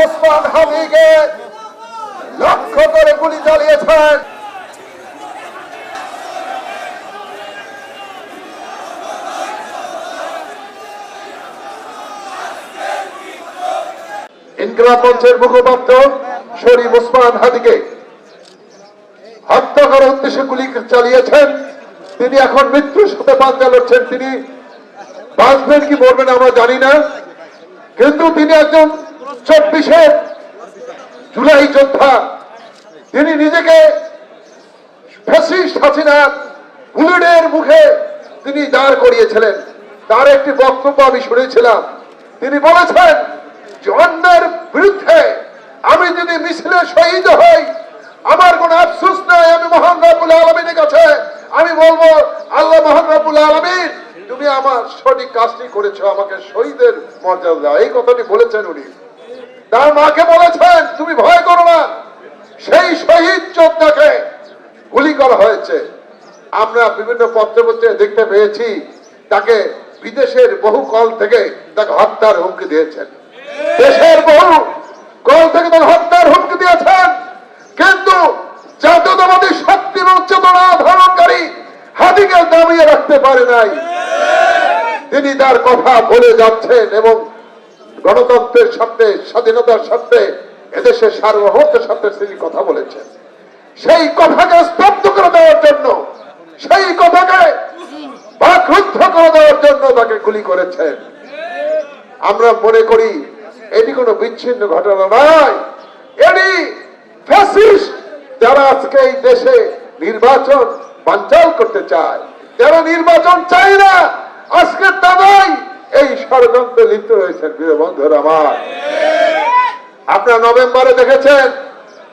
ওসমান হাদিকে লক্ষ্য করে গুলি চালিয়েছেন। ইনকিলাব মঞ্চের মুখপাত্র শরীফ ওসমান হাদিকে হত্যা করার উদ্দেশ্যে গুলি চালিয়েছেন। তিনি এখন মৃত্যুর সাথে পাঞ্জা লড়ছেন। তিনি বাঁচবেন কি মরবেন আমরা জানি না, কিন্তু তিনি একজন 24 জুলাই যোদ্ধা। তিনি নিজেকে ফ্যাসিস্ট হাসিনার বুলেটের মুখে তিনি দাঁড় করিয়েছিলেন। তার একটি বক্তব্য আমি শুনেছিলাম। তিনি বলেছেন যে অন্যের বিরুদ্ধে আমি যদি মিছিলে শহীদ হই আমার কোনো আফসোস নাই, আমি মহান রব্বুল আলামিনের কাছে আমি বলবো আল্লাহ মহান রব্বুল আলামিন তুমি আমার সঠিক কাজটি করেছো, আমাকে শহীদের মর্যাদা দাও। এই কথাটি বলেছেন উনি। তার মাকে বলেছেন তুমি ভয় করো না, সেই শহীদ যোদ্ধাকে গুলি করা হয়েছে। আমরা বিভিন্ন পত্রপত্রে দেখতে পেয়েছি তাকে বিদেশের বহু কল থেকে তাকে হত্যার হুমকি দিয়েছেন, দেশের বহু কল থেকে তাকে হত্যার হুমকি দিয়েছেন। কিন্তু জাতীয়তাবাদী শক্তি এবং চেতনা ধারণকারী হাদিকে দাবিয়ে রাখতে পারে নাই। তিনি তার কথা বলে যাচ্ছেন এবং গণতন্ত্রের সাথে স্বাধীনতার সাথে এদেশের সার্বভৌমত্বের সাথে তিনি কথা বলেছেন। সেই কথাকে স্তব্ধ করে দেওয়ার জন্য, সেই কথাকে বাকরুদ্ধ করে দেওয়ার জন্য তাকে গুলি করেছেন। আমরা মনে করি এটি কোনো বিচ্ছিন্ন ঘটনা নয়, এটি ফ্যাসিস্ট যারা আজকে এই দেশে নির্বাচন বানচাল করতে চায়, যারা নির্বাচন চায় না, আজকে তারাই এই ষড়যন্ত্রে লিপ্ত রয়েছেন। প্রিয় বন্ধুরা আমার, আপনারা নভেম্বরে দেখেছেন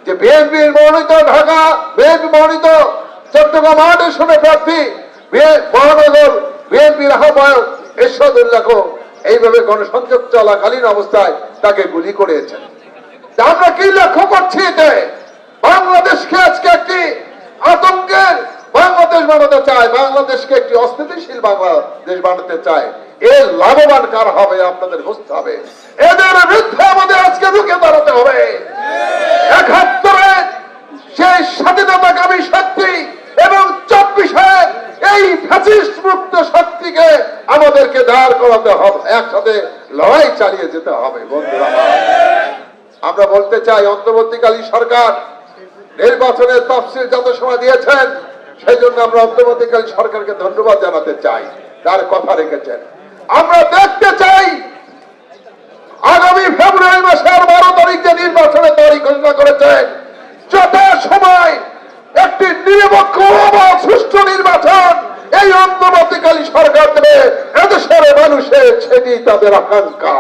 যে বিএনপির মনোনীত ঢাকা, বিএনপি মনোনীত চট্টগ্রাম 8 আসনের প্রার্থী মহানগর বিএনপির আহ্বায়ক এরশাদুল্লাহকে এইভাবে গণসংযোগ চলাকালীন অবস্থায় তাকে গুলি করেছেন। আমরা কি লক্ষ্য করছি যে বাংলাদেশকে আজকে একটি আতঙ্কের বাংলাদেশ বানাতে চায়, বাংলাদেশকে একটি অস্থিতিশীল বাংলাদেশ বানাতে চায়। এর লাভবান কার হবে আপনাদের বুঝতে হবে। এদের বিরুদ্ধে আমাদের আজকে রুখে দাঁড়াতে হবে। 71 সেই স্বাধীনতাকামী শক্তি এবং 24 এই ফ্যাসিস্ট মুক্ত শক্তিকে আমাদেরকে দাঁড় করাতে হবে, একসাথে লড়াই চালিয়ে যেতে হবে। বন্ধুরা আমরা বলতে চাই অন্তর্বর্তীকালীন সরকার নির্বাচনের তফসিল যত সময় দিয়েছেন সেই জন্য আমরা অন্তর্বর্তীকালীন সরকারকে ধন্যবাদ জানাতে চাই, তার কথা রেখেছেন। আমরা দেখতে চাই আগামী ফেব্রুয়ারি মাসের 12 তারিখ যে নির্বাচনের তারিখ ঘোষণা করেছেন যত সময় একটি নিরপেক্ষ ও সুষ্ঠু নির্বাচন এই অন্তর্বর্তীকালীন সরকার দেবে এদেশের মানুষের, সেটি তাদের আকাঙ্ক্ষা।